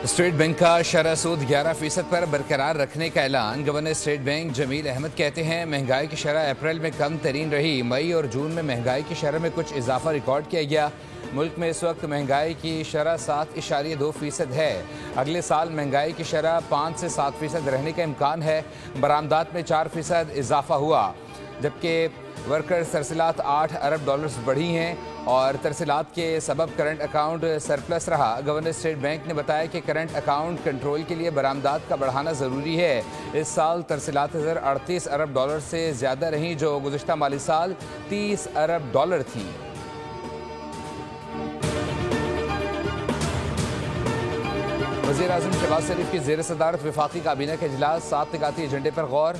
State bank کا شرح سود 11% پر برقرار رکھنے کا اعلان۔ گورنر اسٹیٹ بینک جمیل احمد کہتے ہیں مہنگائی کی شرح اپریل میں کم ترین رہی، مئی اور جون میں مہنگائی کی شرح میں کچھ اضافہ ریکارڈ کیا گیا۔ ملک میں اس وقت مہنگائی کی شرح 7.2% ہے۔ اگلے سال مہنگائی کی شرح 5 سے 7% رہنے کا امکان ہے۔ برآمدات میں 4% اضافہ ہوا، جبکہ ورکرز ترسیلات $8 ارب بڑھی ہیں اور ترسیلات کے سبب کرنٹ اکاؤنٹ سرپلس رہا۔ گورنر اسٹیٹ بینک نے بتایا کہ کرنٹ اکاؤنٹ کنٹرول کے لیے برآمدات کا بڑھانا ضروری ہے۔ اس سال ترسیلات $38 ارب سے زیادہ رہیں، جو گزشتہ مالی سال $30 ارب تھیں۔ وزیراعظم شہباز شریف کی زیر صدارت وفاقی کابینہ کا اجلاس، 7 نکاتی ایجنڈے پر غور۔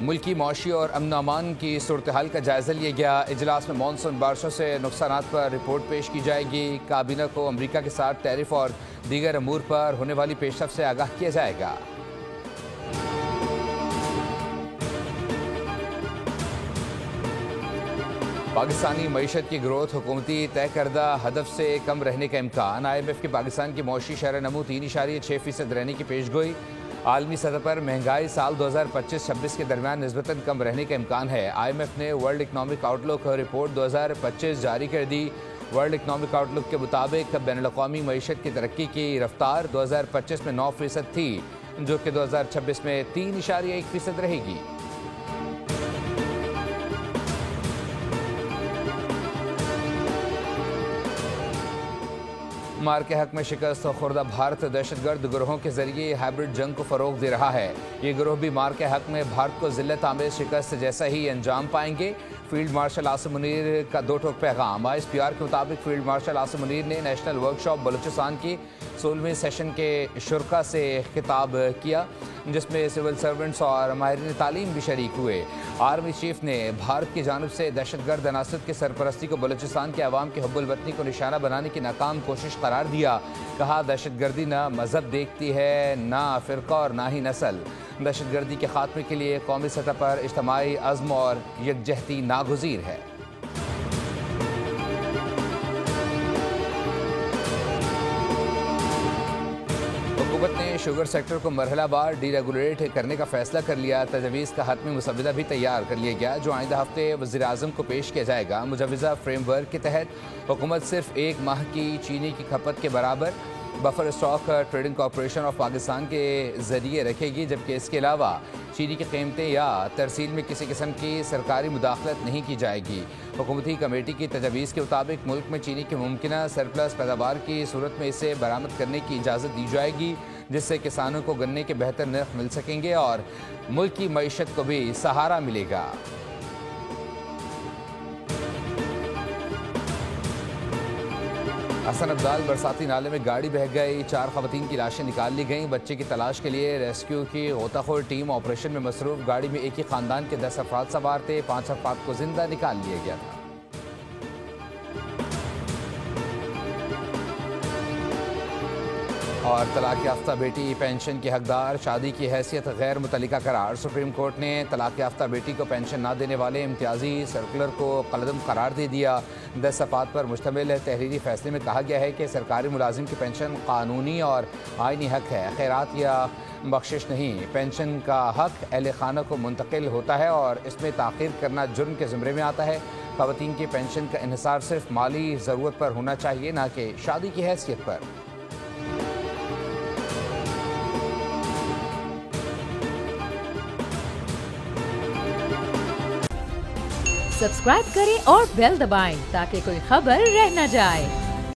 ملکی معاشی اور امن و امان کی صورتحال کا جائزہ لیا گیا۔ اجلاس میں مانسون بارشوں سے نقصانات پر رپورٹ پیش کی جائے گی۔ کابینہ کو امریکہ کے ساتھ ٹیرف اور دیگر امور پر ہونے والی پیش رفت سے آگاہ کیا جائے گا۔ پاکستانی معیشت کی گروتھ حکومتی طے کردہ ہدف سے کم رہنے کا امکان۔ IMF کی پاکستان کی معاشی شرح نمو 3.6% رہنے کی پیش گوئی۔ عالمی سطح پر مہنگائی سال 2025-26 کے درمیان نسبتاً کم رہنے کا امکان ہے۔ IMF نے ورلڈ اکنامک آؤٹ لک رپورٹ 2025 جاری کر دی۔ ورلڈ اکنامک آؤٹ لک کے مطابق بین الاقوامی معیشت کی ترقی کی رفتار 2025 میں 9% تھی، جو کہ 2026 میں 3.1% رہے گی۔ مار کے حق میں شکست خوردہ بھارت دہشت گرد گروہوں کے ذریعے ہائبرڈ جنگ کو فروغ دے رہا ہے۔ یہ گروہ بھی مار کے حق میں بھارت کو ذلت آمیز شکست جیسا ہی انجام پائیں گے۔ فیلڈ مارشل عاصم منیر کا 2 ٹوک پیغام۔ ISPR کے مطابق فیلڈ مارشل عاصم منیر نے نیشنل ورکشاپ بلوچستان کی 16ویں سیشن کے شرکاء سے خطاب کیا، جس میں سول سرونٹس اور ماہرین تعلیم بھی شریک ہوئے۔ آرمی چیف نے بھارت کی جانب سے دہشت گرد عناصر کی سرپرستی کو بلوچستان کے عوام کے حب الوطنی کو نشانہ بنانے کی ناکام کوشش قرار دیا۔ کہا دہشت گردی نہ مذہب دیکھتی ہے، نہ فرقہ اور نہ ہی نسل۔ دہشت گردی کے خاتمے کے لیے قومی سطح پر اجتماعی عزم اور یکجہتی ناگزیر ہے۔ حکومت نے شوگر سیکٹر کو مرحلہ وار ڈی ریگولیٹ کرنے کا فیصلہ کر لیا۔ تجویز کا حتمی مسودہ بھی تیار کر لیا گیا، جو آئندہ ہفتے وزیراعظم کو پیش کیا جائے گا۔ مجوزہ فریم ورک کے تحت حکومت صرف 1 ماہ کی چینی کی کھپت کے برابر buffer stock trading corporation of Pakistan کے ذریعے رکھے گی، جبکہ اس کے علاوہ چینی کی قیمتیں یا ترسیل میں کسی قسم کی سرکاری مداخلت نہیں کی جائے گی۔ حکومتی کمیٹی کی تجویز کے مطابق ملک میں چینی کی ممکنہ سرپلس پیداوار کی صورت میں اسے برآمد کرنے کی اجازت دی جائے گی، جس سے کسانوں کو گنے کے بہتر نرخ مل سکیں گے اور ملک کی معیشت کو بھی سہارا ملے گا۔ حسن عبدال برساتی نالے میں گاڑی بہہ گئی، 4 خواتین کی لاشیں نکال لی گئیں۔ بچے کی تلاش کے لیے ریسکیو کی غوطہ خور ٹیم آپریشن میں مصروف۔ گاڑی میں ایک ہی خاندان کے 10 افراد سوار تھے، 5 افراد کو زندہ نکال لیا گیا تھا۔ اور طلاق یافتہ بیٹی پینشن کی حقدار، شادی کی حیثیت غیر متعلقہ قرار۔ سپریم کورٹ نے طلاق یافتہ بیٹی کو پینشن نہ دینے والے امتیازی سرکولر کو کالعدم قرار دے دیا۔ 10 صفحات پر مشتمل تحریری فیصلے میں کہا گیا ہے کہ سرکاری ملازم کی پینشن قانونی اور آئینی حق ہے، خیرات یا بخشش نہیں۔ پینشن کا حق اہل خانہ کو منتقل ہوتا ہے اور اس میں تاخیر کرنا جرم کے زمرے میں آتا ہے۔ خواتین کی پینشن کا انحصار صرف مالی ضرورت پر ہونا چاہیے، نہ کہ شادی کی حیثیت پر۔ سبسکرائب کریں اور بیل دبائیں تاکہ کوئی خبر رہ نہ جائے۔